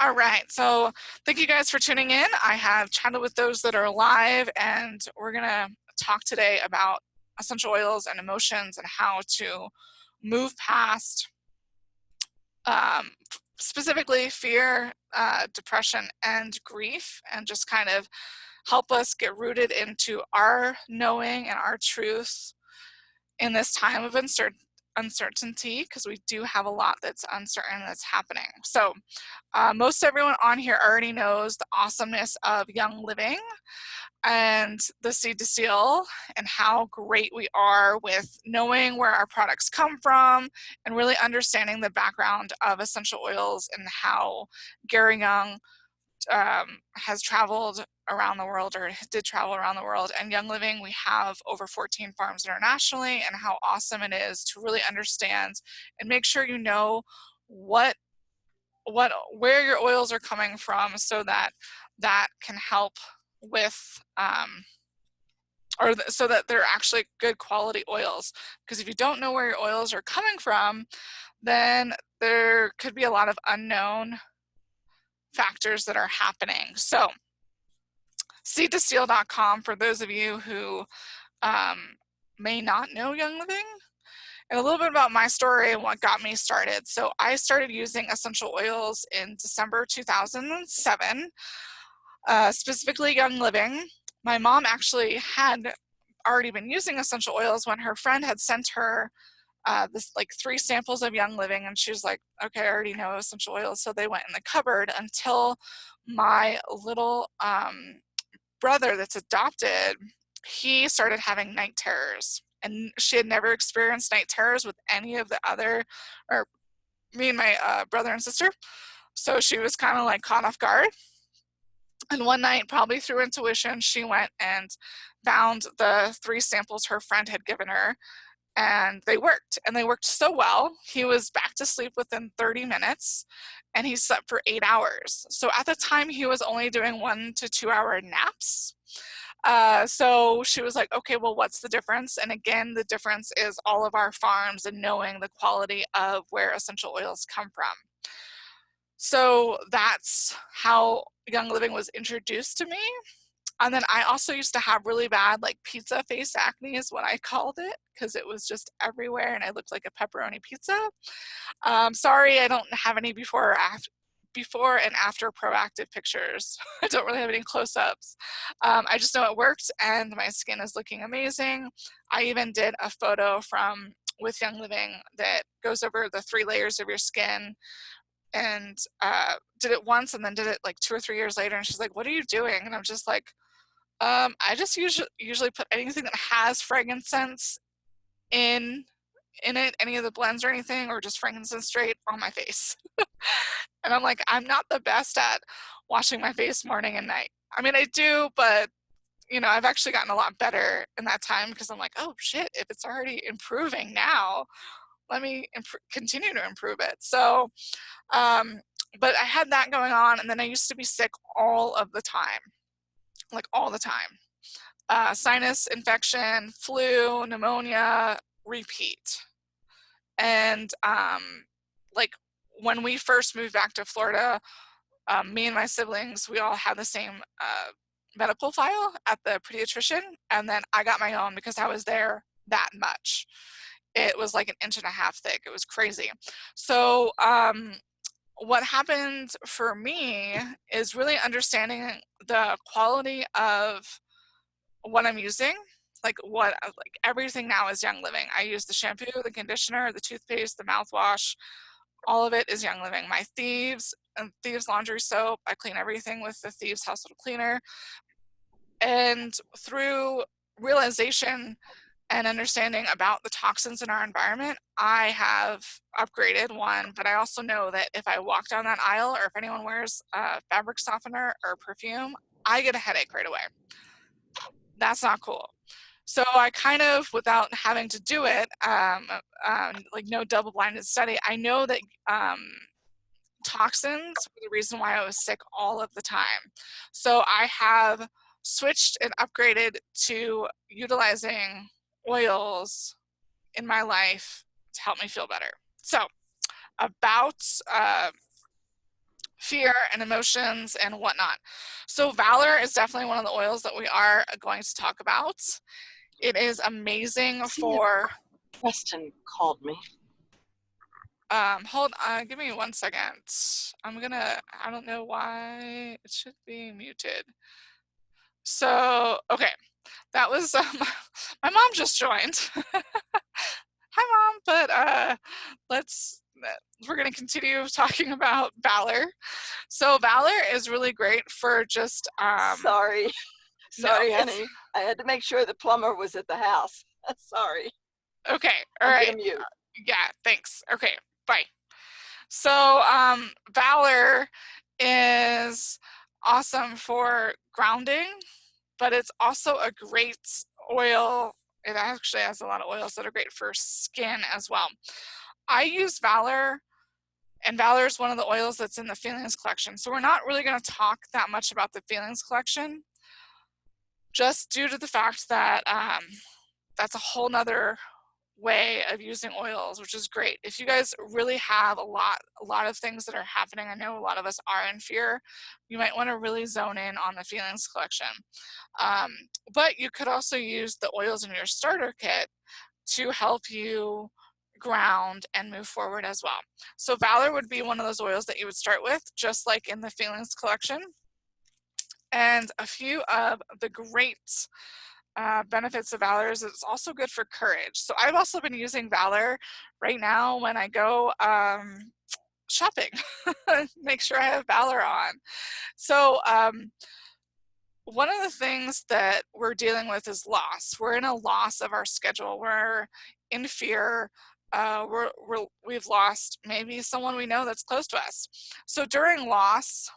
All right, so thank you guys for tuning in. I have chatted with those that are live, and we're gonna talk today about essential oils and emotions and how to move past specifically fear, depression, and grief, and just kind of help us get rooted into our knowing and our truth in this time of uncertainty, because we do have a lot that's uncertain that's happening. So most everyone on here already knows the awesomeness of Young Living and the seed to seal, and how great we are with knowing where our products come from and really understanding the background of essential oils and how Gary Young has traveled around the world, or did travel around the world. And Young Living, we have over 14 farms internationally, and how awesome it is to really understand and make sure you know where your oils are coming from, so that that can help with so that they're actually good quality oils. Because if you don't know where your oils are coming from, then there could be a lot of unknown factors that are happening. So seedtoseal.com for those of you who may not know Young Living, and a little bit about my story and what got me started. So I started using essential oils in December 2007, specifically Young Living. My mom actually had already been using essential oils when her friend had sent her this like 3 samples of Young Living, and she was like, okay, I already know essential oils. So they went in the cupboard until my little brother that's adopted, he started having night terrors, and she had never experienced night terrors with any of the other, or me and my brother and sister. So she was kind of like caught off guard. And one night, probably through intuition, she went and found the 3 samples her friend had given her, and they worked so well. He was back to sleep within 30 minutes, and he slept for 8 hours. So at the time, he was only doing 1 to 2 hour naps. So she was like, okay, well, what's the difference? And again, the difference is all of our farms and knowing the quality of where essential oils come from. So that's how Young Living was introduced to me. And then I also used to have really bad, like, pizza face acne is what I called it, because it was just everywhere and I looked like a pepperoni pizza. Sorry, I don't have any before and after proactive pictures. I don't really have any close-ups. I just know it worked, and my skin is looking amazing. I even did a photo with Young Living that goes over the 3 layers of your skin, and did it once and then did it like 2 or 3 years later, and she's like, what are you doing? And I'm just like, I just usually put anything that has frankincense in it, any of the blends or anything, or just frankincense straight on my face. And I'm like, I'm not the best at washing my face morning and night. I mean, I do, but you know, I've actually gotten a lot better in that time, because I'm like, oh shit, if it's already improving now, let me continue to improve it. So, but I had that going on, and then I used to be sick all of the time, like all the time. Sinus infection, flu, pneumonia, repeat. And like when we first moved back to Florida, me and my siblings, we all had the same medical file at the pediatrician, and then I got my own because I was there that much. It was like 1.5 inches thick. It was crazy. So what happened for me is really understanding the quality of what I'm using. Like everything now is Young Living. I use the shampoo, the conditioner, the toothpaste, the mouthwash. All of it is Young Living. My Thieves laundry soap, I clean everything with the Thieves household cleaner. And through realization and understanding about the toxins in our environment, I have upgraded one, but I also know that if I walk down that aisle, or if anyone wears a fabric softener or perfume, I get a headache right away. That's not cool. So I kind of, without having to do it, like no double-blinded study, I know that toxins were the reason why I was sick all of the time. So I have switched and upgraded to utilizing oils in my life to help me feel better. So about fear and emotions and whatnot. So Valor is definitely one of the oils that we are going to talk about. It is amazing for... Preston called me. Hold on, give me 1 second. I don't know why it should be muted. So, okay, that was, my mom just joined. Hi, Mom, but we're going to continue talking about Valor. So Valor is really great for just... Sorry, no, honey. I had to make sure the plumber was at the house. Sorry. Okay, all I'm right. gonna mute. Yeah, thanks. Okay, bye. So Valor is awesome for grounding, but it's also a great oil. It actually has a lot of oils that are great for skin as well. I use Valor, and Valor is one of the oils that's in the Feelings collection. So we're not really going to talk that much about the Feelings collection, just due to the fact that that's a whole nother way of using oils, which is great. If you guys really have a lot of things that are happening, I know a lot of us are in fear, you might want to really zone in on the Feelings collection. But you could also use the oils in your starter kit to help you ground and move forward as well. So Valor would be one of those oils that you would start with, just like in the Feelings collection. And a few of the great benefits of Valor is it's also good for courage. So I've also been using Valor right now when I go shopping. Make sure I have Valor on. So one of the things that we're dealing with is loss. We're in a loss of our schedule. We're in fear. We've lost maybe someone we know that's close to us. So during loss,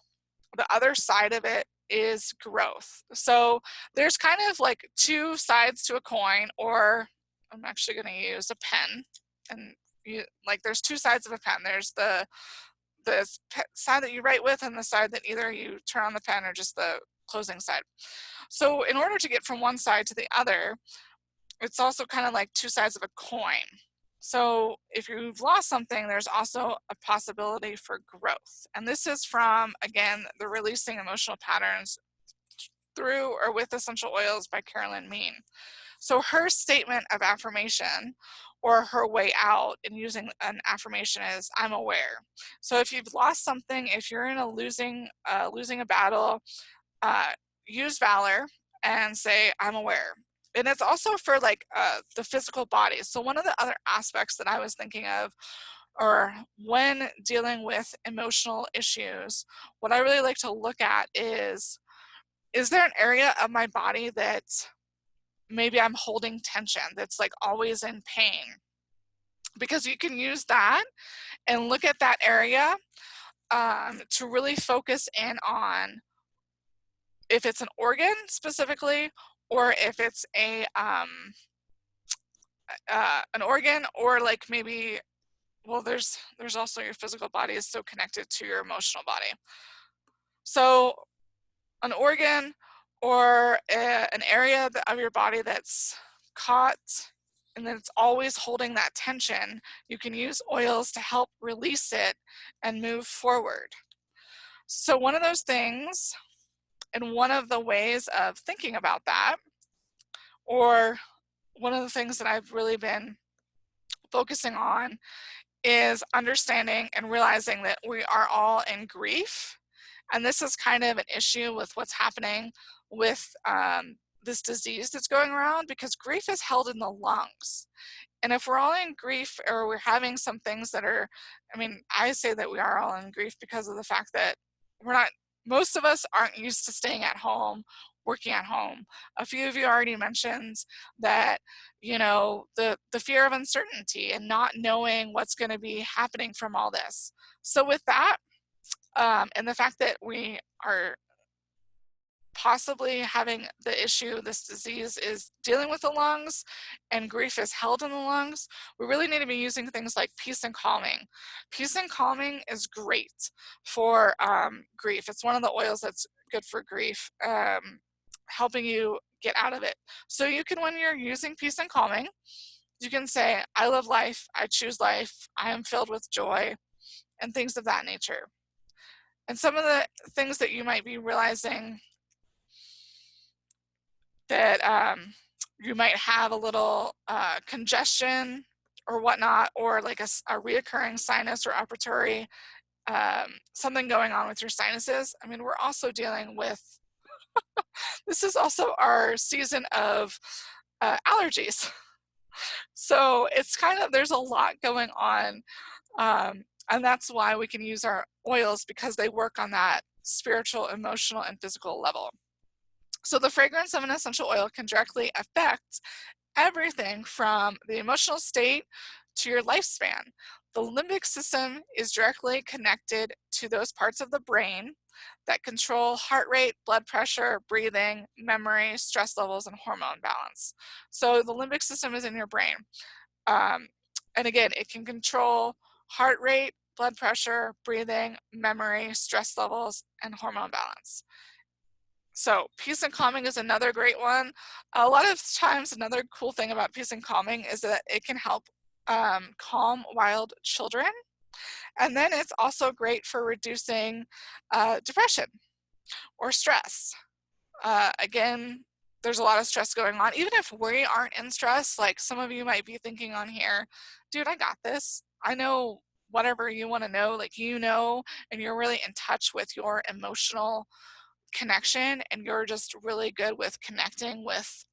the other side of it is growth. So there's kind of like two sides to a coin, or I'm actually going to use a pen. And there's two sides of a pen. There's the side that you write with and the side that either you turn on the pen or just the closing side. So in order to get from one side to the other, it's also kind of like two sides of a coin. So if you've lost something, there's also a possibility for growth. And this is from, again, the Releasing Emotional Patterns Through or With Essential Oils by Carolyn Mean. So her statement of affirmation, or her way out in using an affirmation, is I'm aware. So if you've lost something, if you're in a losing a battle, use Valor and say I'm aware. And it's also for like the physical body. So one of the other aspects that I was thinking of, or when dealing with emotional issues, what I really like to look at is there an area of my body that maybe I'm holding tension, that's like always in pain? Because you can use that and look at that area to really focus in on if it's an organ specifically, or if it's an organ, or like maybe, well, there's also your physical body is so connected to your emotional body. So an organ or an area of your body that's caught and then it's always holding that tension, you can use oils to help release it and move forward. So one of those things, and one of the ways of thinking about that, or one of the things that I've really been focusing on, is understanding and realizing that we are all in grief. And this is kind of an issue with what's happening with this disease that's going around, because grief is held in the lungs. And if we're all in grief, or we're having some things that are, I mean, I say that we are all in grief because of the fact that most of us aren't used to staying at home, working at home. A few of you already mentioned that, you know, the fear of uncertainty and not knowing what's going to be happening from all this. So with that, and the fact that we are possibly having the issue, this disease is dealing with the lungs and grief is held in the lungs, we really need to be using things like peace and calming. Peace and calming is great for grief. It's one of the oils that's good for grief, helping you get out of it. So you can, when you're using peace and calming, you can say, I love life, I choose life, I am filled with joy, and things of that nature. And some of the things that you might be realizing that you might have a little congestion or whatnot, or like a reoccurring sinus or respiratory something going on with your sinuses. I mean, we're also dealing with, this is also our season of allergies. So it's kind of, there's a lot going on. And that's why we can use our oils, because they work on that spiritual, emotional, and physical level. So the fragrance of an essential oil can directly affect everything from the emotional state to your lifespan. The limbic system is directly connected to those parts of the brain that control heart rate, blood pressure, breathing, memory, stress levels, and hormone balance. So the limbic system is in your brain. And again, it can control heart rate, blood pressure, breathing, memory, stress levels, and hormone balance. So peace and calming is another great one. A lot of times, another cool thing about peace and calming is that it can help calm wild children. And then it's also great for reducing depression or stress. Again, there's a lot of stress going on. Even if we aren't in stress, like some of you might be thinking on here, dude, I got this. I know whatever you want to know, like, you know, and you're really in touch with your emotional connection, and you're just really good with connecting with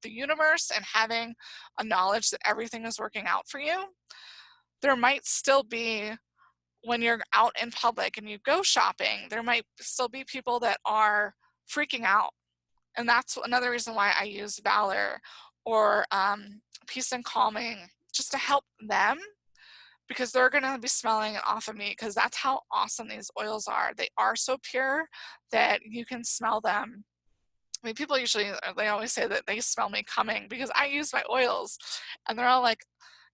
the universe and having a knowledge that everything is working out for you. There might still be, when you're out in public and you go shopping, there might still be people that are freaking out. And that's another reason why I use Valor or Peace and Calming, just to help them, because they're going to be smelling it off of me, because that's how awesome these oils are. They are so pure that you can smell them. I mean, people usually, they always say that they smell me coming because I use my oils, and they're all like,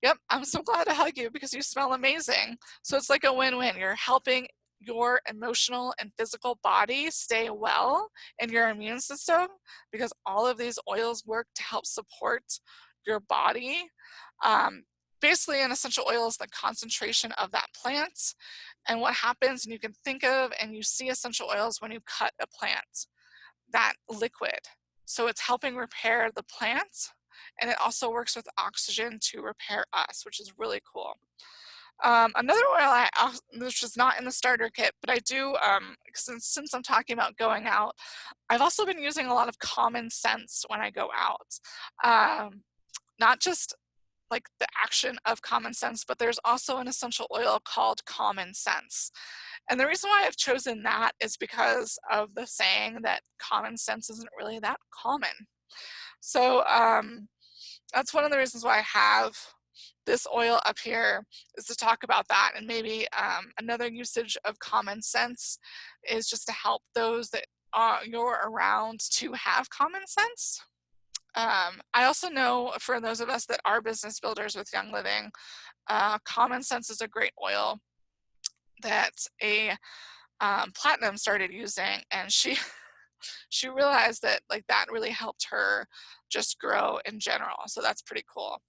yep, I'm so glad to hug you because you smell amazing. So it's like a win-win. You're helping your emotional and physical body stay well, and your immune system, because all of these oils work to help support your body. Basically, an essential oil is the concentration of that plant. And what happens, and you can think of and you see essential oils when you cut a plant, that liquid. So it's helping repair the plant, and it also works with oxygen to repair us, which is really cool. Another oil, which is not in the starter kit, but I do, since I'm talking about going out, I've also been using a lot of common sense when I go out. Not just like the action of common sense, but there's also an essential oil called common sense. And the reason why I've chosen that is because of the saying that common sense isn't really that common. So that's one of the reasons why I have this oil up here, is to talk about that. And maybe another usage of common sense is just to help those that you're around to have common sense. I also know, for those of us that are business builders with Young Living, common sense is a great oil that a platinum started using, and she she realized that like that really helped her just grow in general. So that's pretty cool.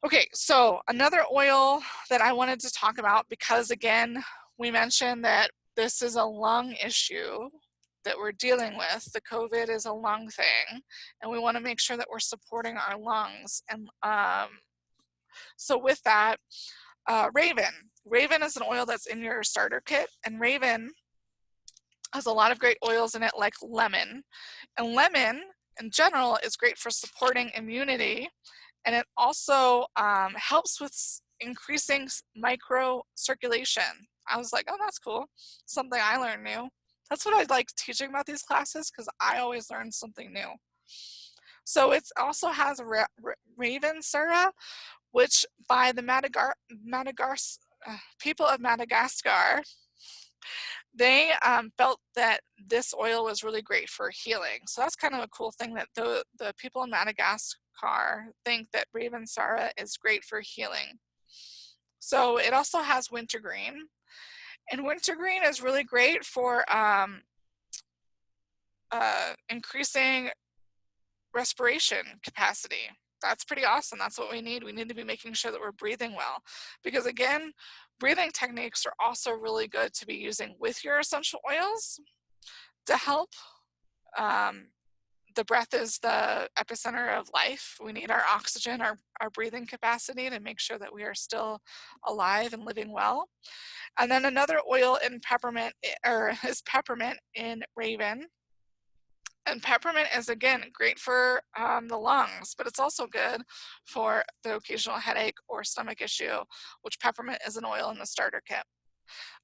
Okay, so another oil that I wanted to talk about, because again, we mentioned that this is a lung issue that we're dealing with. The COVID is a lung thing, and we want to make sure that we're supporting our lungs. And so with that, Raven. Raven is an oil that's in your starter kit, and Raven has a lot of great oils in it, like lemon. And lemon, in general, is great for supporting immunity, and it also helps with increasing micro circulation. I was like, oh, that's cool. Something I learned new. That's what I like teaching about these classes, because I always learn something new. So it also has Raven Sura, which by the people of Madagascar, they felt that this oil was really great for healing. So that's kind of a cool thing, that the people in Madagascar think that Raven Sura is great for healing. So it also has wintergreen, and wintergreen is really great for increasing respiration capacity. That's pretty awesome. That's what we need. We need to be making sure that we're breathing well, because again, Breathing techniques are also really good to be using with your essential oils to help. Um, the breath is the epicenter of life. We need our oxygen, our breathing capacity to make sure that we are still alive and living well. And then another oil in peppermint, or is peppermint in Raven. And peppermint is, again, great for the lungs, but it's also good for the occasional headache or stomach issue, which peppermint is an oil in the starter kit.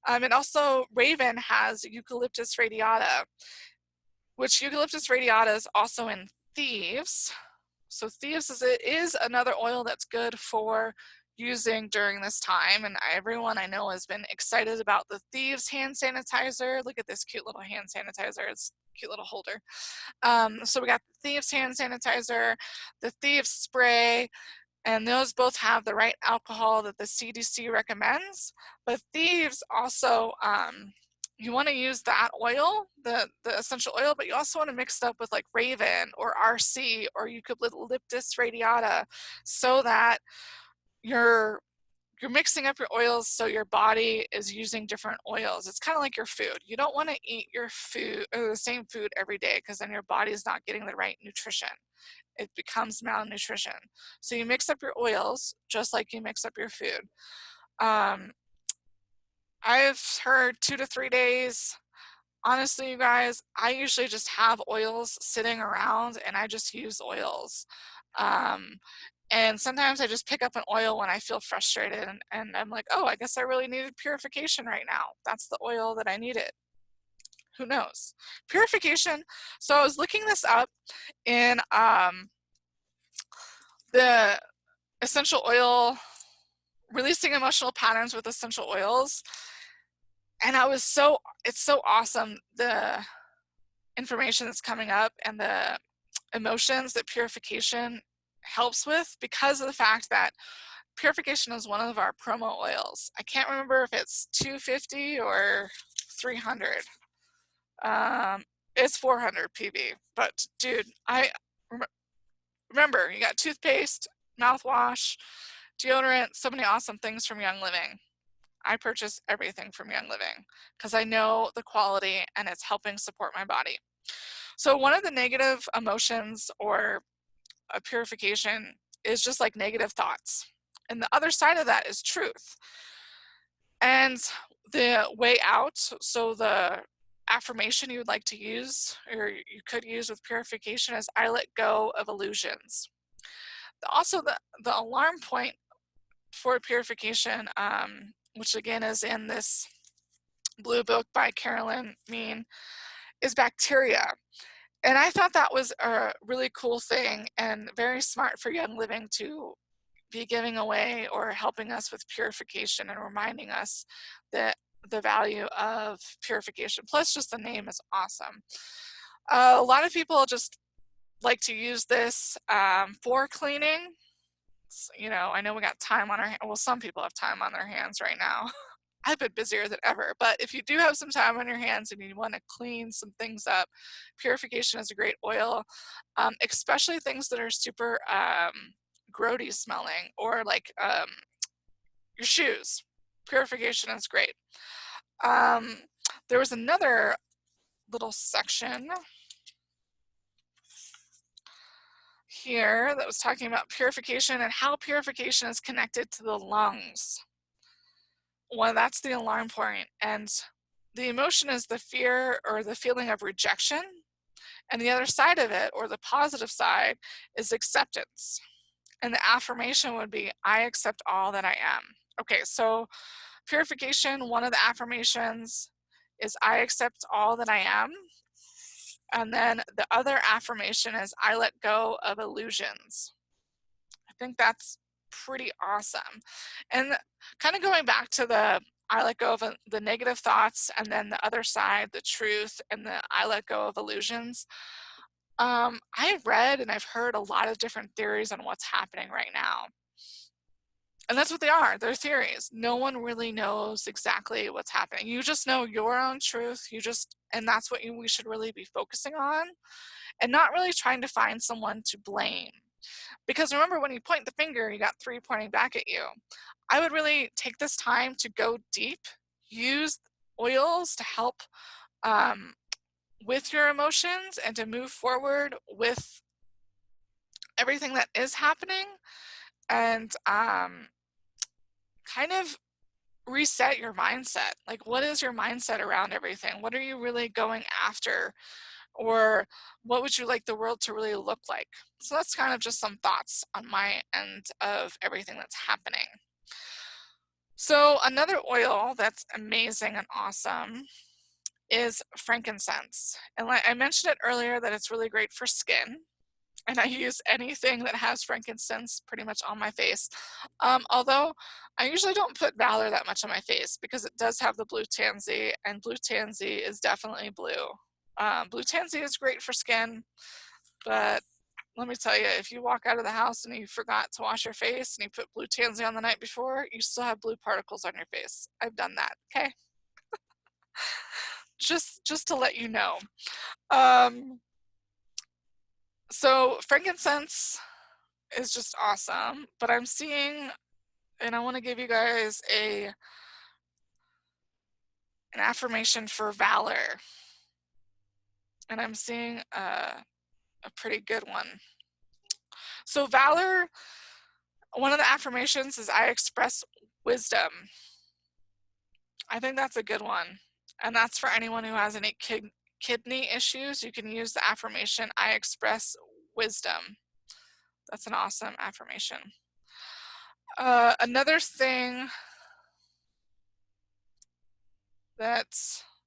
And also, Raven has eucalyptus radiata, which eucalyptus radiata is also in Thieves. So Thieves is another oil that's good for using during this time, and everyone I know has been excited about the Thieves hand sanitizer. Look at this cute little hand sanitizer. It's a cute little holder. So we got the Thieves hand sanitizer, the Thieves spray, and those both have the right alcohol that the CDC recommends. But Thieves also, you want to use that oil, the essential oil, but you also want to mix it up with like Raven or RC or eucalyptus radiata, so that you're mixing up your oils so your body is using different oils. It's kind of like your food. You don't want to eat your food or the same food every day, because then your body's not getting the right nutrition. It becomes malnutrition. So you mix up your oils just like you mix up your food. I've heard 2 to 3 days. Honestly, you guys, I usually just have oils sitting around and I just use oils. And sometimes I just pick up an oil when I feel frustrated, and I'm like, oh, I guess I really needed purification right now. That's the oil that I needed. Who knows? Purification. So I was looking this up in the essential oil, releasing emotional patterns with essential oils. And it's so awesome, the information that's coming up and the emotions that purification helps with, because of the fact that purification is one of our promo oils. I can't remember if it's 250 or 300. It's 400 PV, but dude, remember, you got toothpaste, mouthwash, deodorant, so many awesome things from Young Living. I purchase everything from Young Living because I know the quality and it's helping support my body. So one of the negative emotions or a purification is just like negative thoughts. And the other side of that is truth. And the way out, so the affirmation you would like to use, or you could use with purification, is I let go of illusions. Also, the alarm point for purification, which again is in this blue book by Carolyn Mean, is bacteria. And I thought that was a really cool thing and very smart for Young Living to be giving away or helping us with purification and reminding us that the value of purification. Plus, just the name is awesome. A lot of people just like to use this for cleaning. You know, I know we got time on our hands. Well, some people have time on their hands right now. I've been busier than ever, but if you do have some time on your hands and you want to clean some things up, purification is a great oil, especially things that are super grody smelling, or like your shoes. Purification is great. There was another little section here that was talking about purification and how purification is connected to the lungs. Well, that's the alarm point. And the emotion is the fear or the feeling of rejection. And the other side of it, or the positive side, is acceptance. And the affirmation would be, I accept all that I am. Okay, so purification, one of the affirmations is, I accept all that I am. And then the other affirmation is, I let go of illusions. I think that's pretty awesome. And kind of going back to the I let go of the negative thoughts, and then the other side, the truth, and the I let go of illusions. I've read and I've heard a lot of different theories on what's happening right now. And that's what they are. They're theories. No one really knows exactly what's happening. You just know your own truth. And that's what we should really be focusing on, and not really trying to find someone to blame. Because remember, when you point the finger, you got 3 pointing back at you. I would really take this time to go deep, use oils to help um, with your emotions and to move forward with everything that is happening, and kind of reset your mindset. Like, what is your mindset around everything? What are you really going after? Or what would you like the world to really look like? So that's kind of just some thoughts on my end of everything that's happening. So another oil that's amazing and awesome is frankincense. And like I mentioned it earlier, that it's really great for skin. And I use anything that has frankincense pretty much on my face. Although I usually don't put Valor that much on my face because it does have the blue tansy, and blue tansy is definitely blue. Blue tansy is great for skin, but let me tell you, if you walk out of the house and you forgot to wash your face and you put blue tansy on the night before, you still have blue particles on your face. I've done that, okay? Just to let you know. So frankincense is just awesome, but I'm seeing, and I want to give you guys an affirmation for Valor, and I'm seeing a pretty good one. So Valor, one of the affirmations is I express wisdom. I think that's a good one, and that's for anyone who has any kidney issues. You can use the affirmation I express wisdom. That's an awesome affirmation. Another thing that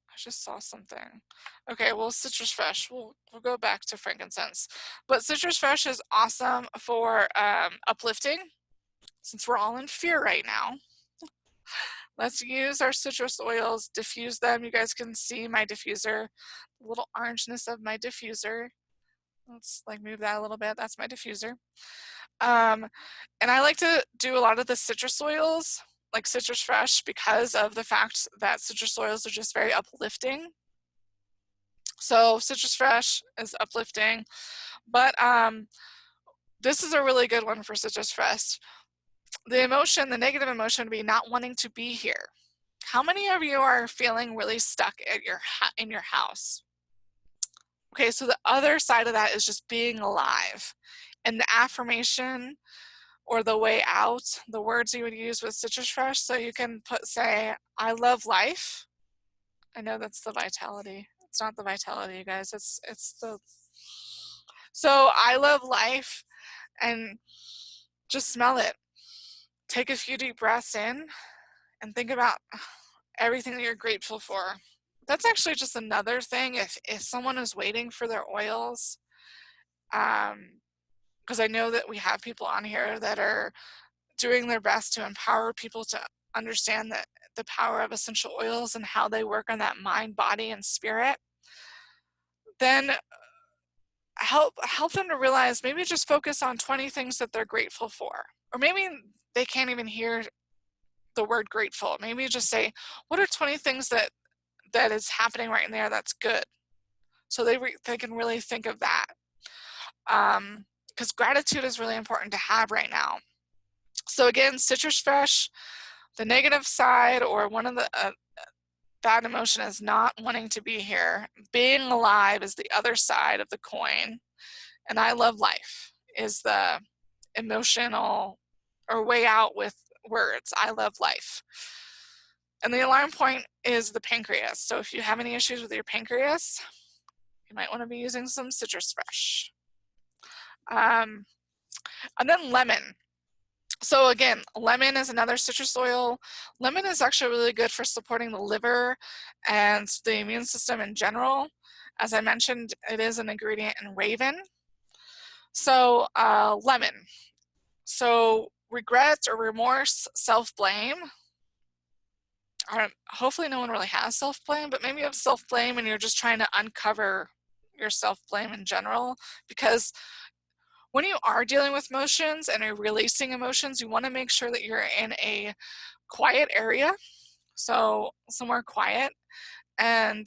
I just saw something. Okay, well, citrus fresh. We'll go back to frankincense, but citrus fresh is awesome for uplifting. Since we're all in fear right now, let's use our citrus oils, diffuse them. You guys can see my diffuser, the little orangeness of my diffuser. Let's like move that a little bit. That's my diffuser. And I like to do a lot of the citrus oils, like citrus fresh, because of the fact that citrus oils are just very uplifting. So citrus fresh is uplifting, but this is a really good one for citrus fresh. The emotion, the negative emotion would be not wanting to be here. How many of you are feeling really stuck at in your house? Okay, so the other side of that is just being alive. And the affirmation or the way out, the words you would use with citrus fresh, so you can say, I love life. I know that's the vitality. It's not the vitality, you guys. It's the. So I love life, and just smell it. Take a few deep breaths in and think about everything that you're grateful for. That's actually just another thing. If someone is waiting for their oils, because I know that we have people on here that are doing their best to empower people to understand that the power of essential oils and how they work on that mind, body, and spirit, then help them to realize, maybe just focus on 20 things that they're grateful for. Or maybe they can't even hear the word grateful. Maybe just say, what are 20 things that is happening right in there that's good? So they can really think of that. Because gratitude is really important to have right now. So again, citrus fresh, the negative side, or one of the bad emotion, is not wanting to be here. Being alive is the other side of the coin. And I love life is the emotional or way out with words. I love life. And the alarm point is the pancreas. So if you have any issues with your pancreas, you might want to be using some citrus fresh. And then lemon. So again, lemon is another citrus oil. Lemon is actually really good for supporting the liver and the immune system in general. As I mentioned, it is an ingredient in Raven. So lemon. So regret or remorse, self-blame. Hopefully no one really has self-blame, but maybe you have self-blame and you're just trying to uncover your self-blame in general, because when you are dealing with emotions and are releasing emotions, you want to make sure that you're in a quiet area, so somewhere quiet, and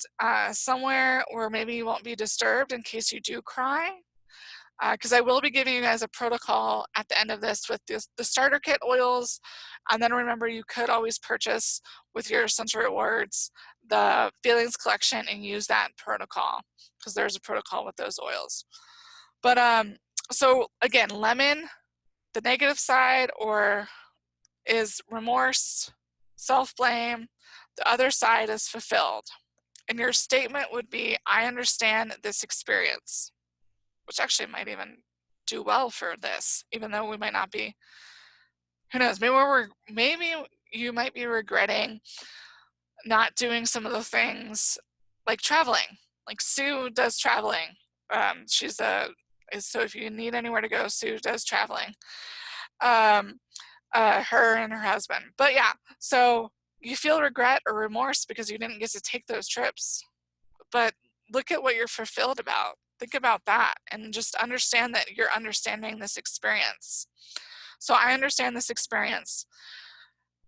somewhere where maybe you won't be disturbed in case you do cry. because I will be giving you guys a protocol at the end of this with the starter kit oils. And then remember, you could always purchase with your Essential Rewards the Feelings collection and use that protocol, because there's a protocol with those oils. But so again, lemon, the negative side, or is remorse, self-blame. The other side is fulfilled. And your statement would be, I understand this experience, which actually might even do well for this, even though we might not be, who knows, maybe you might be regretting not doing some of the things like traveling. Like Sue does traveling. So if you need anywhere to go, Sue does traveling. Her and her husband. But yeah, so you feel regret or remorse because you didn't get to take those trips. But look at what you're fulfilled about. Think about that and just understand that you're understanding this experience. So I understand this experience.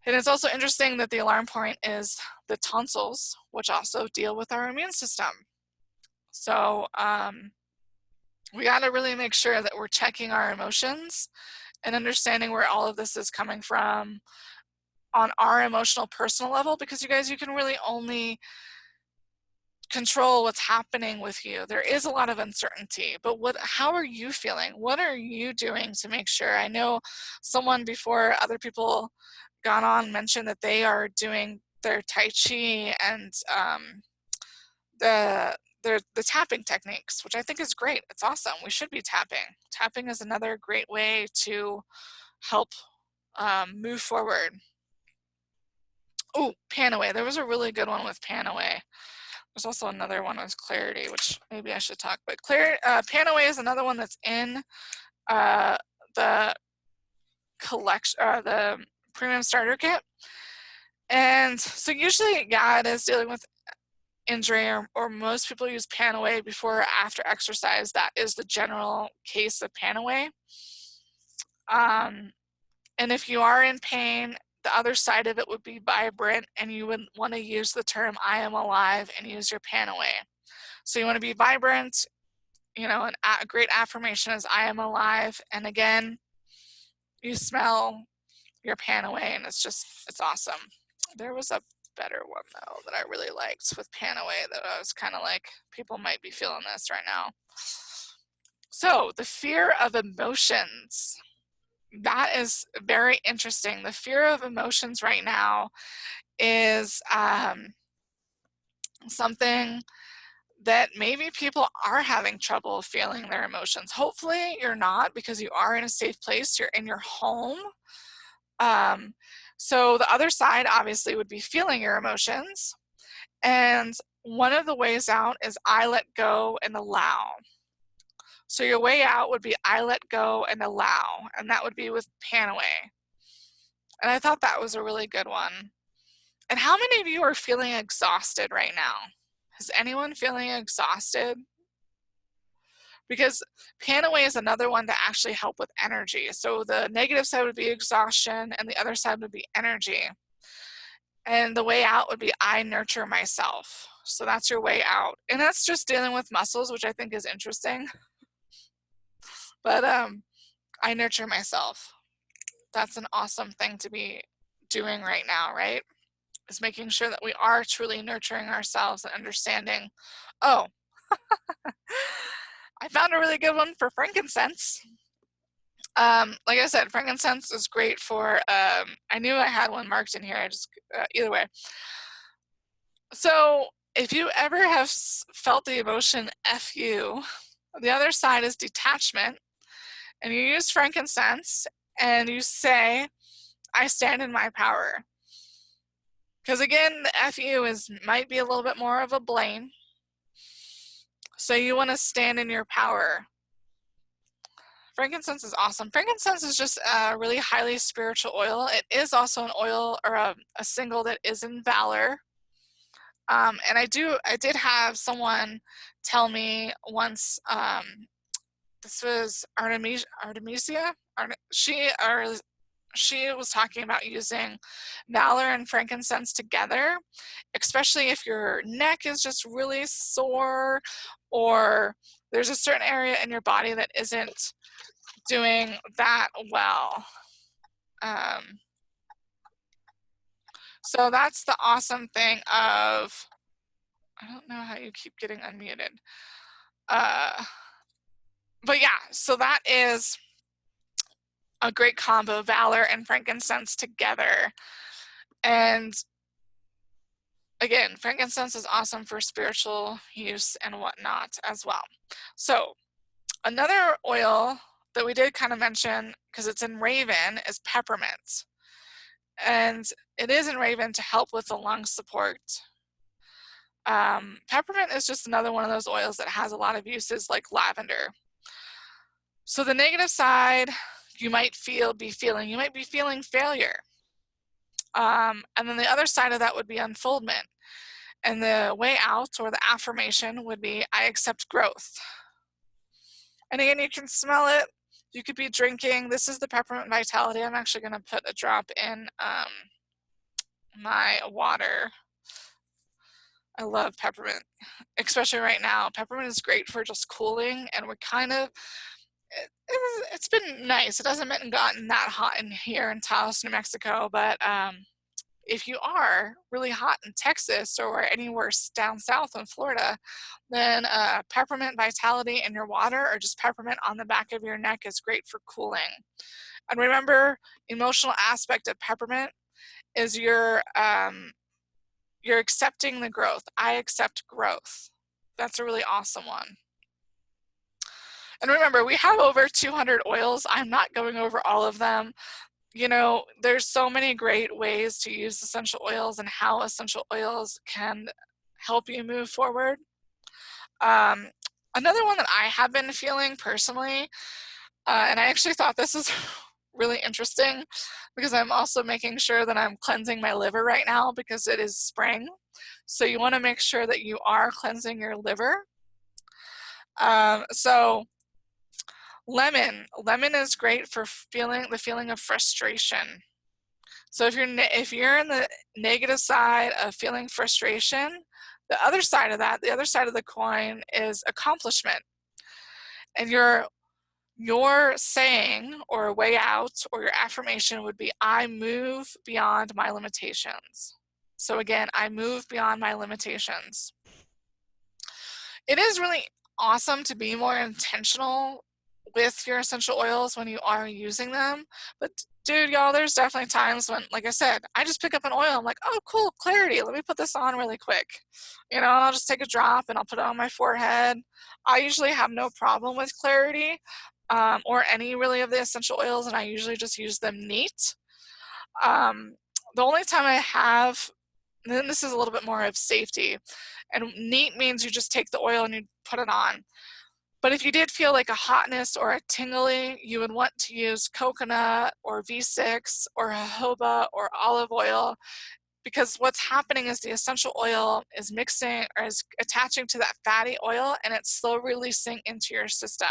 And it's also interesting that the alarm point is the tonsils, which also deal with our immune system. So we got to really make sure that we're checking our emotions and understanding where all of this is coming from on our emotional personal level, because you guys, you can really only control what's happening with you. There is a lot of uncertainty, but how are you feeling? What are you doing to make sure? I know someone before other people got on mentioned that they are doing their Tai Chi and the tapping techniques, which I think is great. It's awesome. We should be tapping. Tapping is another great way to help move forward. Oh, Panawe. There was a really good one with Panawe. There's also another one with Clarity, which maybe I should talk about. Panawe is another one that's in the collection, the premium starter kit. And so usually, yeah, it is dealing with injury, or most people use Panawe before or after exercise. That is the general case of Panawe. And if you are in pain, the other side of it would be vibrant, and you would want to use the term I am alive and use your Panawe. So you want to be vibrant, you know, a great affirmation is I am alive. And again, you smell your Panawe and it's awesome. There was a better one though that I really liked with Panawe that I was kind of like, people might be feeling this right now. So the fear of emotions. That is very interesting. The fear of emotions right now is something that maybe people are having trouble feeling their emotions. Hopefully you're not, because you are in a safe place. You're in your home. So the other side obviously would be feeling your emotions. And one of the ways out is I let go and allow. So your way out would be I let go and allow, and that would be with Panawe. And I thought that was a really good one. And how many of you are feeling exhausted right now? Is anyone feeling exhausted? Because Panawe is another one to actually help with energy. So the negative side would be exhaustion, and the other side would be energy. And the way out would be I nurture myself. So that's your way out. And that's just dealing with muscles, which I think is interesting. But I nurture myself. That's an awesome thing to be doing right now, right? Is making sure that we are truly nurturing ourselves and understanding, oh, I found a really good one for frankincense. Like I said, frankincense is great for, I knew I had one marked in here, either way. So if you ever have felt the emotion F you, the other side is detachment, and you use frankincense and you say, I stand in my power. Because again, the FU might be a little bit more of a blame. So you want to stand in your power. Frankincense is awesome. Frankincense is just a really highly spiritual oil. It is also an oil, or a single that is in Valor. And I did have someone tell me once, this was Artemisia. she was talking about using Valor and frankincense together, especially if your neck is just really sore or there's a certain area in your body that isn't doing that well. So that's the awesome thing of, I don't know how you keep getting unmuted. But yeah, so that is a great combo, Valor and frankincense together. And again, frankincense is awesome for spiritual use and whatnot as well. So another oil that we did kind of mention, because it's in Raven, is peppermint. And it is in Raven to help with the lung support. Peppermint is just another one of those oils that has a lot of uses like lavender. So the negative side, you might be feeling failure. And then the other side of that would be unfoldment. And the way out, or the affirmation, would be, I accept growth. And again, you can smell it. You could be drinking. This is the Peppermint Vitality. I'm actually going to put a drop in my water. I love peppermint, especially right now. Peppermint is great for just cooling, and we're kind of, it's been nice. It hasn't gotten that hot in here in Taos, New Mexico, but if you are really hot in Texas or anywhere down south in Florida, then peppermint vitality in your water, or just peppermint on the back of your neck, is great for cooling. And remember, emotional aspect of peppermint is you're accepting the growth. I accept growth. That's a really awesome one. And remember, we have over 200 oils. I'm not going over all of them. You know, there's so many great ways to use essential oils and how essential oils can help you move forward. Another one that I have been feeling personally, and I actually thought this is really interesting because I'm also making sure that I'm cleansing my liver right now because it is spring. So you want to make sure that you are cleansing your liver. So lemon is great for the feeling of frustration. So if you're in the negative side of feeling frustration, the other side of that, the other side of the coin, is accomplishment. And your saying or way out or your affirmation would be, I move beyond my limitations. So again, I move beyond my limitations. It is really awesome to be more intentional with your essential oils when you are using them. But dude, y'all, there's definitely times when, like I said, I just pick up an oil. I'm like, oh, cool, clarity. Let me put this on really quick. You know, I'll just take a drop and I'll put it on my forehead. I usually have no problem with clarity or any really of the essential oils, and I usually just use them neat. The only time I have, and then this is a little bit more of safety, and neat means you just take the oil and you put it on. But if you did feel like a hotness or a tingling, you would want to use coconut or V6 or jojoba or olive oil, because what's happening is the essential oil is mixing or is attaching to that fatty oil, and it's slow releasing into your system.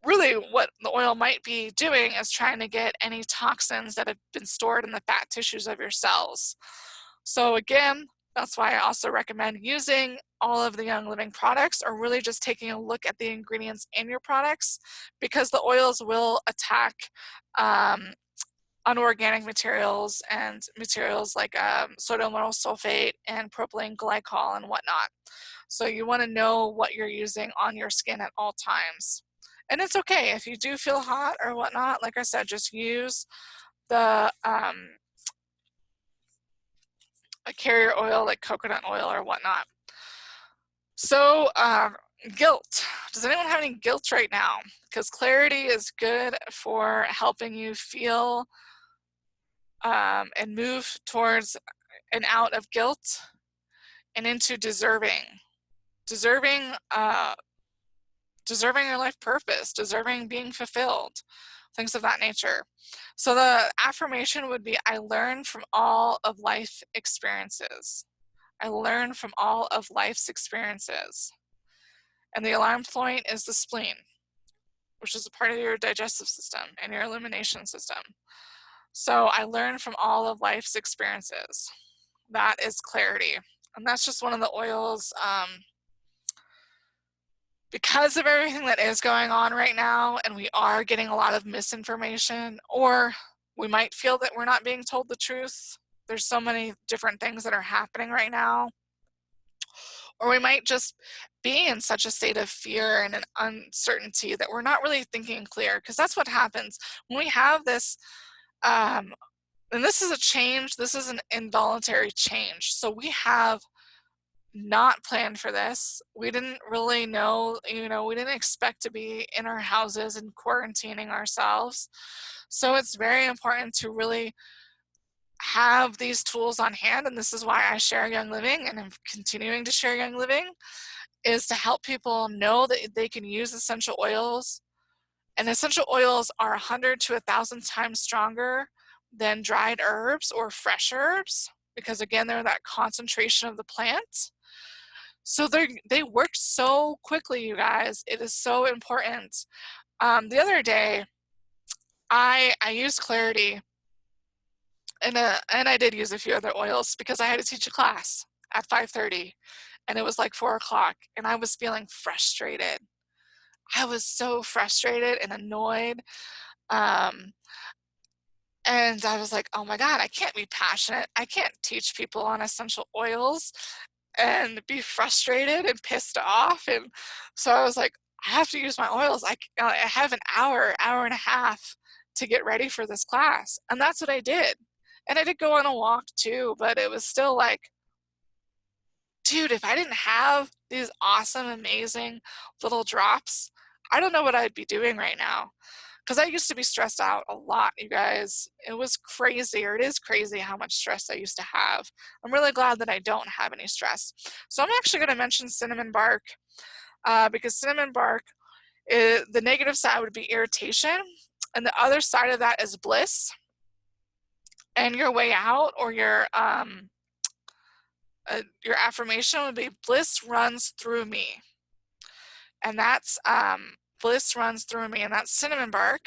Really, what the oil might be doing is trying to get any toxins that have been stored in the fat tissues of your cells. So again, that's why I also recommend using all of the Young Living products, or really just taking a look at the ingredients in your products, because the oils will attack unorganic materials and materials like sodium lauryl sulfate and propylene glycol and whatnot. So you want to know what you're using on your skin at all times. And it's okay if you do feel hot or whatnot. Like I said, just use the a carrier oil like coconut oil or whatnot. So guilt. Does anyone have any guilt right now? Because clarity is good for helping you feel and move towards and out of guilt and into deserving your life purpose, deserving being fulfilled, things of that nature. So the affirmation would be, I learn from all of life experiences. I learn from all of life's experiences. And the alarm point is the spleen. which is a part of your digestive system and your elimination system. So I learned from all of life's experiences. That is clarity. And that's just one of the oils. Because of everything that is going on right now, and we are getting a lot of misinformation, or we might feel that we're not being told the truth. There's so many different things that are happening right now. Or we might just be in such a state of fear and an uncertainty that we're not really thinking clear, because that's what happens when we have this. And this is a change. This is an involuntary change. So we have not planned for this. We didn't really know, we didn't expect to be in our houses and quarantining ourselves. So it's very important to really have these tools on hand. And this is why I share Young Living, and I'm continuing to share Young Living, is to help people know that they can use essential oils. And essential oils are 100 to 1,000 times stronger than dried herbs or fresh herbs, because again, they're that concentration of the plant. So they work so quickly, you guys. It is so important. The other day, I used Clarity, and I did use a few other oils because I had to teach a class at 5:30, and it was like 4 o'clock, and I was feeling frustrated. I was so frustrated and annoyed. Um, and I was like, oh my God, I can't be passionate. I can't teach people on essential oils and be frustrated and pissed off. And so I was like, I have to use my oils. I have an hour and a half to get ready for this class. And that's what I did. And I did go on a walk too, but it was still like, dude, if I didn't have these awesome, amazing little drops, I don't know what I'd be doing right now. Because I used to be stressed out a lot, you guys. It was crazy, or it is crazy how much stress I used to have. I'm really glad that I don't have any stress. So I'm actually going to mention cinnamon bark, because cinnamon bark, the negative side would be irritation, and the other side of that is bliss. And your way out, or your affirmation would be, bliss runs through me. And that's bliss runs through me, and that's cinnamon bark.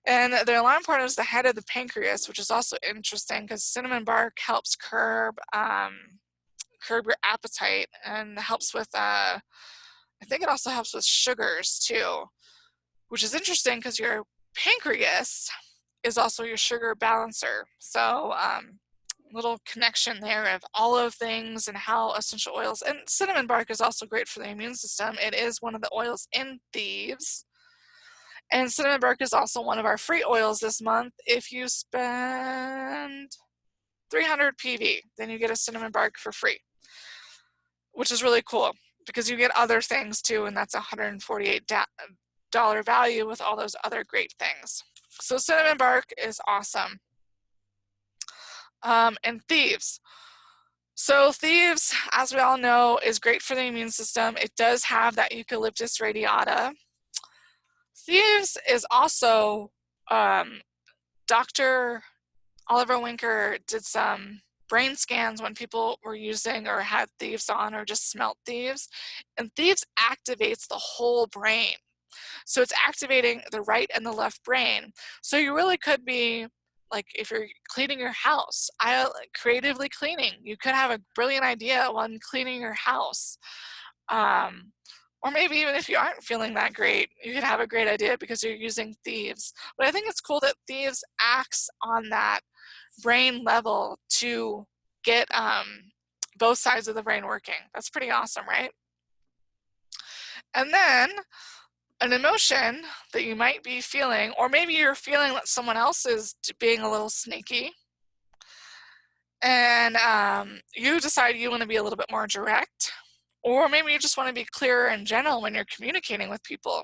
And the alarm part is the head of the pancreas, which is also interesting because cinnamon bark helps curb your appetite, and helps with I think it also helps with sugars too, which is interesting because your pancreas is also your sugar balancer. So little connection there of all of things and how essential oils, and cinnamon bark is also great for the immune system. It is one of the oils in Thieves. And cinnamon bark is also one of our free oils this month. If you spend 300 PV, then you get a cinnamon bark for free, which is really cool because you get other things too, and that's $148 value with all those other great things. So cinnamon bark is awesome. And Thieves. So Thieves, as we all know, is great for the immune system. It does have that eucalyptus radiata. Thieves is also, Dr. Oliver Winker did some brain scans when people were using or had Thieves on or just smelt Thieves, and Thieves activates the whole brain. So it's activating the right and the left brain. So you really could be, like, if you're cleaning your house, creatively cleaning, you could have a brilliant idea when cleaning your house. Or maybe even if you aren't feeling that great, you could have a great idea because you're using Thieves. But I think it's cool that Thieves acts on that brain level to get both sides of the brain working. That's pretty awesome, right? And then an emotion that you might be feeling, or maybe you're feeling that someone else is being a little sneaky, and you decide you want to be a little bit more direct, or maybe you just want to be clearer in general when you're communicating with people.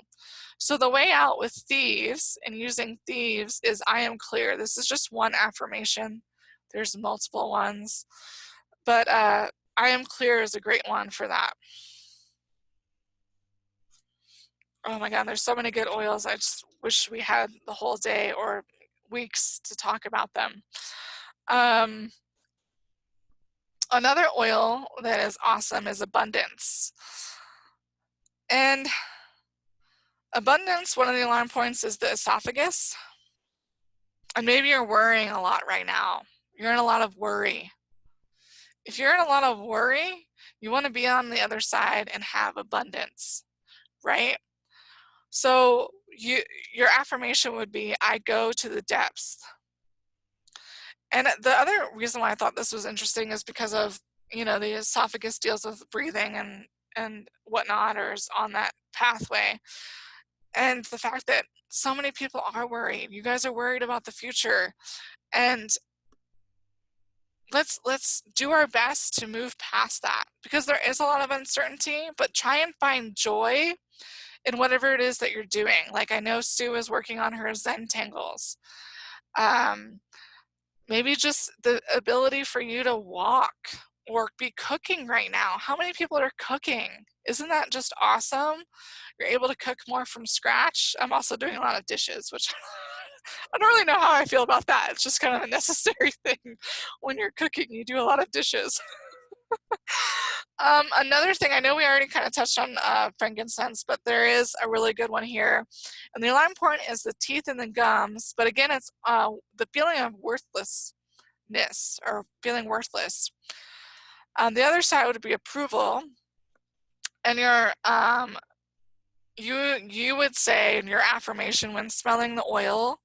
So the way out with Thieves and using Thieves is, I am clear. This is just one affirmation. There's multiple ones, but I am clear is a great one for that. Oh my God, there's so many good oils. I just wish we had the whole day or weeks to talk about them. Another oil that is awesome is Abundance. And Abundance, one of the alarm points is the esophagus. And maybe you're worrying a lot right now. You're in a lot of worry. If you're in a lot of worry, you want to be on the other side and have abundance, right? So your affirmation would be, I go to the depths. And the other reason why I thought this was interesting is because of, the esophagus deals with breathing and whatnot, or is on that pathway. And the fact that so many people are worried. You guys are worried about the future. And let's do our best to move past that, because there is a lot of uncertainty, but try and find joy in whatever it is that you're doing. Like, I know Sue is working on her Zen tangles. Maybe just the ability for you to walk or be cooking right now. How many people are cooking? Isn't that just awesome? You're able to cook more from scratch. I'm also doing a lot of dishes, which I don't really know how I feel about that. It's just kind of a necessary thing. When you're cooking, you do a lot of dishes. Another thing, I know we already kind of touched on frankincense, but there is a really good one here. And the alarm point is the teeth and the gums. But again, it's the feeling of worthlessness or feeling worthless. The other side would be approval. And you would say in your affirmation when smelling the oil,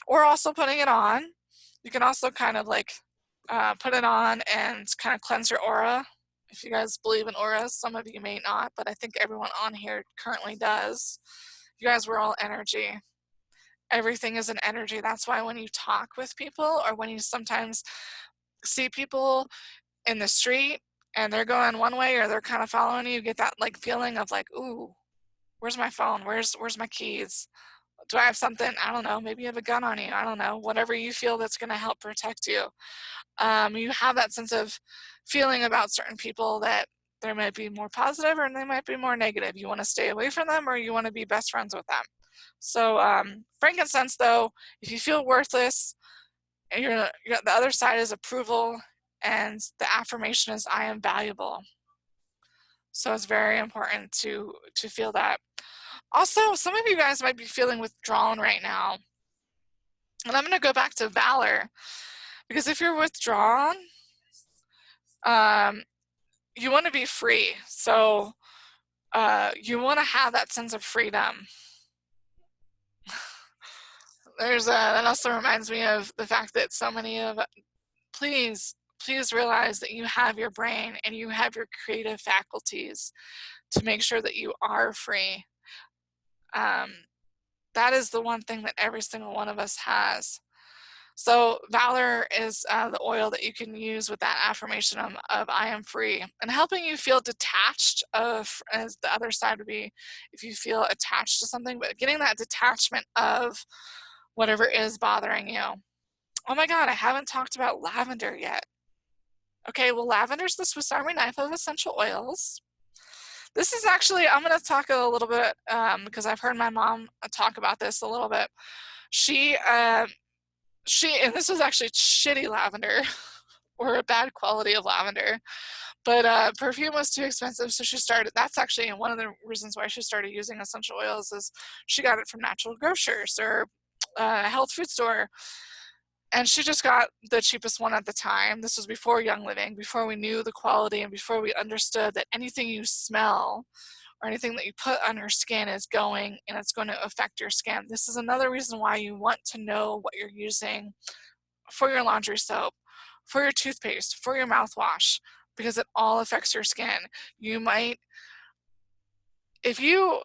or also putting it on. You can also kind of like put it on and kind of cleanse your aura. If you guys believe in auras, some of you may not, but I think everyone on here currently does. You guys were all energy. Everything is an energy. That's why when you talk with people, or when you sometimes see people in the street and they're going one way or they're kind of following you, you get that like feeling of like, ooh, where's my phone? Where's my keys? Do I have something? I don't know. Maybe you have a gun on you. I don't know. Whatever you feel that's going to help protect you. You have that sense of feeling about certain people that they might be more positive or they might be more negative. You want to stay away from them, or you want to be best friends with them. So frankincense, though, if you feel worthless, and the other side is approval, and the affirmation is I am valuable. So it's very important to feel that. Also, some of you guys might be feeling withdrawn right now. And I'm going to go back to Valor, because if you're withdrawn, you want to be free. So you want to have that sense of freedom. That also reminds me of the fact that so many of, please realize that you have your brain and you have your creative faculties to make sure that you are free. That is the one thing that every single one of us has. So Valor is the oil that you can use with that affirmation of I am free, and helping you feel detached of, as the other side would be if you feel attached to something, but getting that detachment of whatever is bothering you. Oh my God, I haven't talked about lavender yet. Okay, well, lavender is the Swiss Army knife of essential oils. This is actually, I'm going to talk a little bit because I've heard my mom talk about this a little bit. She and this was actually shitty lavender or a bad quality of lavender, but perfume was too expensive, so she started, that's actually one of the reasons why she started using essential oils, is she got it from natural grocers or a health food store. And she just got the cheapest one at the time. This was before Young Living, before we knew the quality and before we understood that anything you smell or anything that you put on your skin is going and it's going to affect your skin. This is another reason why you want to know what you're using for your laundry soap, for your toothpaste, for your mouthwash, because it all affects your skin. You might, if you,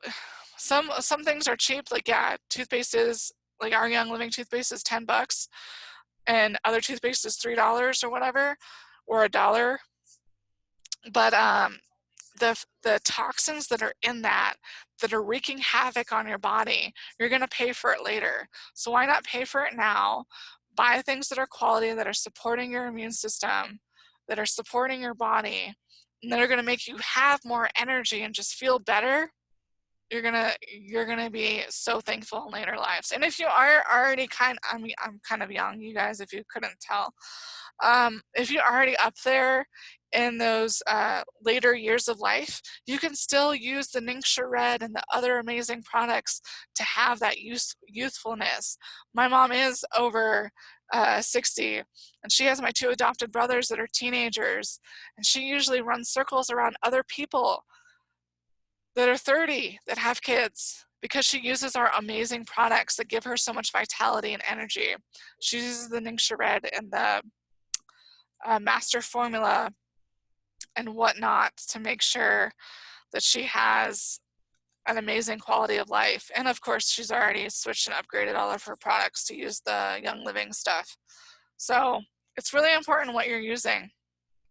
some things are cheap, like yeah, toothpaste is, like our Young Living toothpaste is $10, and other toothpaste is $3 or whatever, or $1. But the toxins that are in that are wreaking havoc on your body, you're going to pay for it later. So why not pay for it now? Buy things that are quality, that are supporting your immune system, that are supporting your body, and that are going to make you have more energy and just feel better. You're gonna be so thankful in later lives. And if you are already I'm kind of young, you guys, if you couldn't tell. If you're already up there in those later years of life, you can still use the Ningxia Red and the other amazing products to have that youthfulness. My mom is over 60, and she has my 2 adopted brothers that are teenagers, and she usually runs circles around other people that are 30 that have kids because she uses our amazing products that give her so much vitality and energy. She uses the Ningxia Red and the Master Formula and whatnot to make sure that she has an amazing quality of life. And of course, she's already switched and upgraded all of her products to use the Young Living stuff. So it's really important what you're using.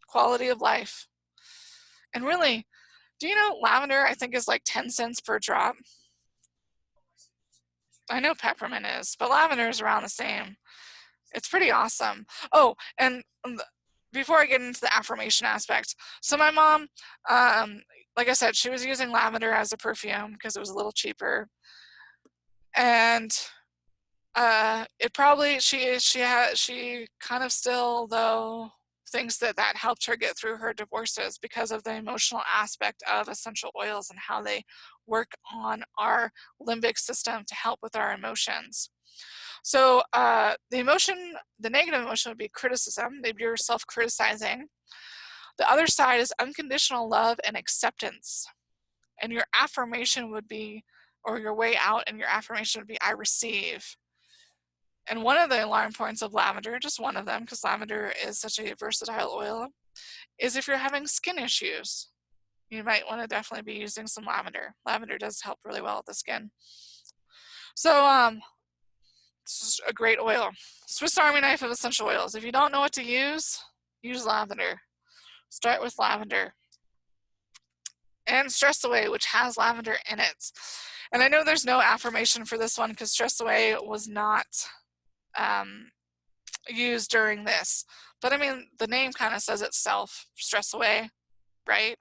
Quality of life. And really, do you know lavender, I think, is like 10 cents per drop? I know peppermint is, but lavender is around the same. It's pretty awesome. Oh, and before I get into the affirmation aspect, so my mom, like I said, she was using lavender as a perfume because it was a little cheaper, and it probably she kind of still though thinks that that helped her get through her divorces because of the emotional aspect of essential oils and how they work on our limbic system to help with our emotions. So the negative emotion would be criticism. Maybe you're self-criticizing. The other side is unconditional love and acceptance. And your affirmation would be, or your way out and your affirmation would be, I receive. And one of the alarm points of lavender, just one of them, because lavender is such a versatile oil, is if you're having skin issues, you might want to definitely be using some lavender. Lavender does help really well with the skin. So it's a great oil. Swiss Army knife of essential oils. If you don't know what to use lavender. Start with lavender. And Stress Away, which has lavender in it. And I know there's no affirmation for this one because Stress Away was not used during this. But I mean, the name kind of says itself, Stress Away, right?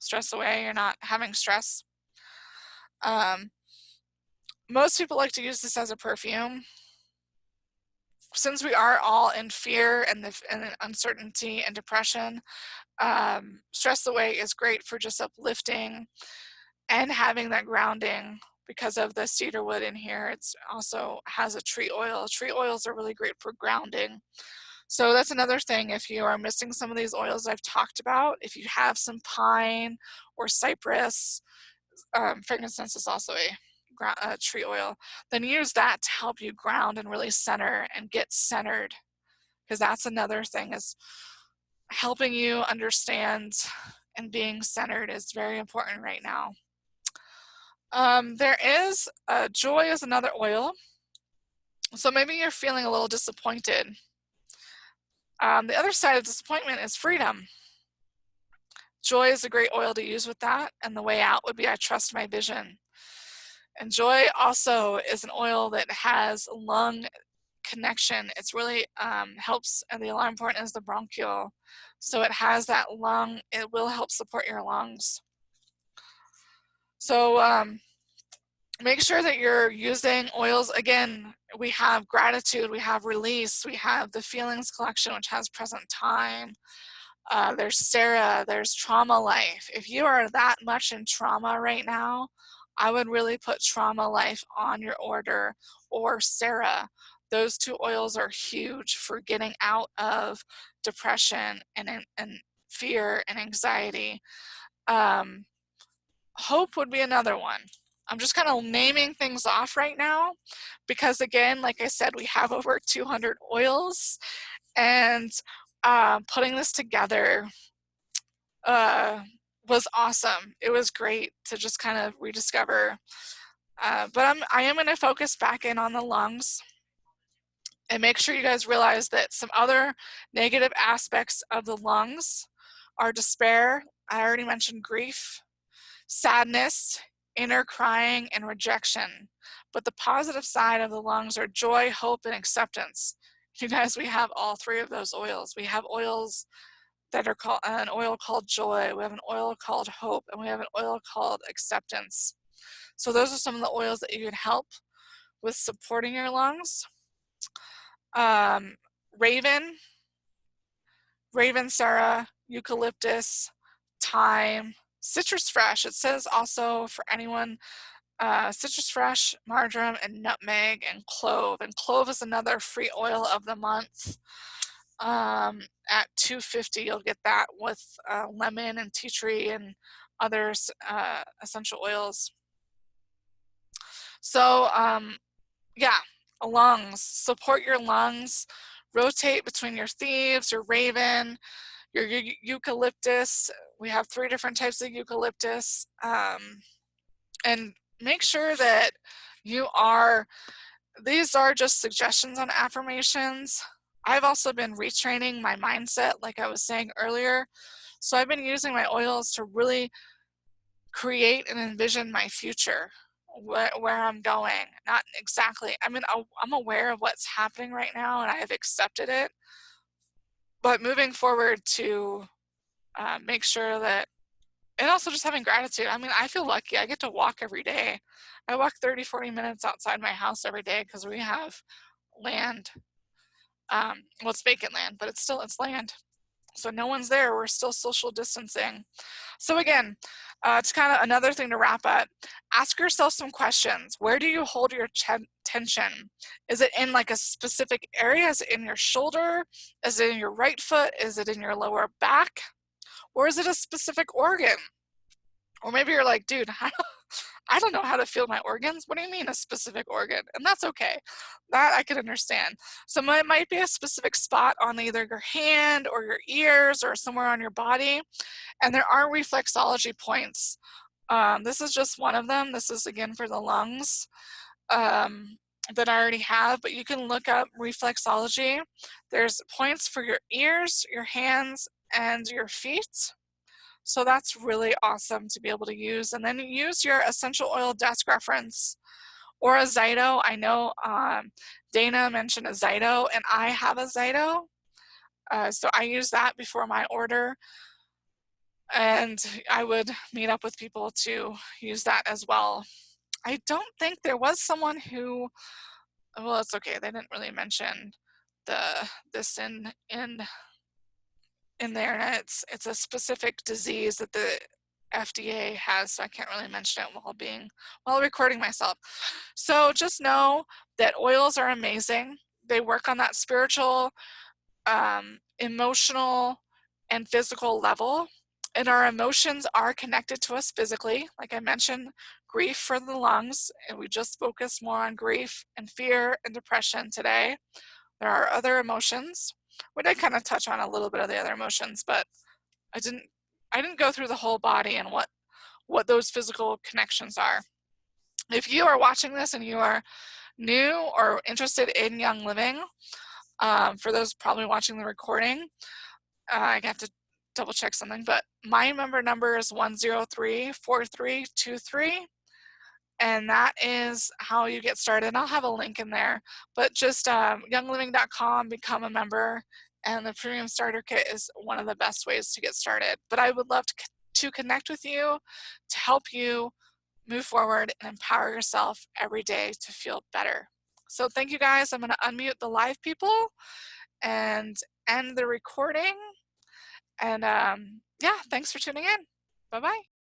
Stress away, you're not having stress. Most people like to use this as a perfume. Since we are all in fear and uncertainty and depression, Stress Away is great for just uplifting and having that grounding because of the cedar wood in here. It's also has a tree oil. Tree oils are really great for grounding. So that's another thing. If you are missing some of these oils I've talked about, if you have some pine or cypress, frankincense is also a tree oil, then use that to help you ground and really center and get centered. Because that's another thing, is helping you understand, and being centered is very important right now. There is joy is another oil. So maybe you're feeling a little disappointed. The other side of disappointment is freedom. Joy is a great oil to use with that, and the way out would be I trust my vision. And joy also is an oil that has lung connection. It's really helps, and the alarm point is the bronchial. So it has that lung, it will help support your lungs. So make sure that you're using oils. Again, we have gratitude, we have release, we have the feelings collection, which has present time. There's Sarah, there's Trauma Life. If you are that much in trauma right now, I would really put Trauma Life on your order, or Sarah. Those two oils are huge for getting out of depression and fear and anxiety. Hope would be another one. I'm just kind of naming things off right now because, again, like I said, we have over 200 oils, and putting this together was awesome. It was great to just kind of rediscover. But I am going to focus back in on the lungs and make sure you guys realize that some other negative aspects of the lungs are despair. I already mentioned grief, sadness, inner crying, and rejection. But the positive side of the lungs are joy, hope, and acceptance. You guys, we have all three of those oils. We have oils that are called an oil called joy, we have an oil called hope, and we have an oil called acceptance. So those are some of the oils that you can help with supporting your lungs. Raven, Sarah, eucalyptus, thyme, citrus fresh. It says also for anyone, citrus fresh, marjoram, and nutmeg, and clove. And clove is another free oil of the month. At $2.50, you'll get that with lemon and tea tree and other essential oils. So yeah, lungs. Support your lungs. Rotate between your thieves, your raven, your eucalyptus. We have 3 different types of eucalyptus. And make sure that these are just suggestions on affirmations. I've also been retraining my mindset, like I was saying earlier. So I've been using my oils to really create and envision my future, where I'm going. Not exactly, I mean, I'm aware of what's happening right now and I have accepted it, but moving forward to make sure that, and also just having gratitude. I mean, I feel lucky. I get to walk every day. I walk 30, 40 minutes outside my house every day because we have land. Well, it's vacant land, but it's land. So no one's there. We're still social distancing. So again, it's kind of another thing to wrap up. Ask yourself some questions. Where do you hold your tension? Is it in like a specific area? Is it in your shoulder? Is it in your right foot? Is it in your lower back? Or is it a specific organ? Or maybe you're like, dude, I don't know how to feel my organs. What do you mean a specific organ? And that's okay. That I can understand. So it might be a specific spot on either your hand or your ears or somewhere on your body. And there are reflexology points. This is just one of them. This is again for the lungs that I already have, but you can look up reflexology. There's points for your ears, your hands, and your feet. So that's really awesome to be able to use. And then use your essential oil desk reference or a Zyto. I know Dana mentioned a Zyto, and I have a Zyto. So I use that before my order. And I would meet up with people to use that as well. I don't think there was someone who, well, it's okay. They didn't really mention this in there, and it's a specific disease that the FDA has, so I can't really mention it while recording myself. So just know that oils are amazing. They work on that spiritual, emotional, and physical level. And our emotions are connected to us physically. Like I mentioned, grief for the lungs, and we just focused more on grief and fear and depression today. There are other emotions. We did kind of touch on a little bit of the other emotions, but I didn't go through the whole body and what those physical connections are. If you are watching this and you are new or interested in Young Living, for those probably watching the recording, I have to double check something, but my member number is 103-4323. And that is how you get started. And I'll have a link in there, but just youngliving.com, become a member, and the premium starter kit is one of the best ways to get started. But I would love to connect with you to help you move forward and empower yourself every day to feel better. So thank you guys. I'm going to unmute the live people and end the recording. And yeah, thanks for tuning in. Bye-bye.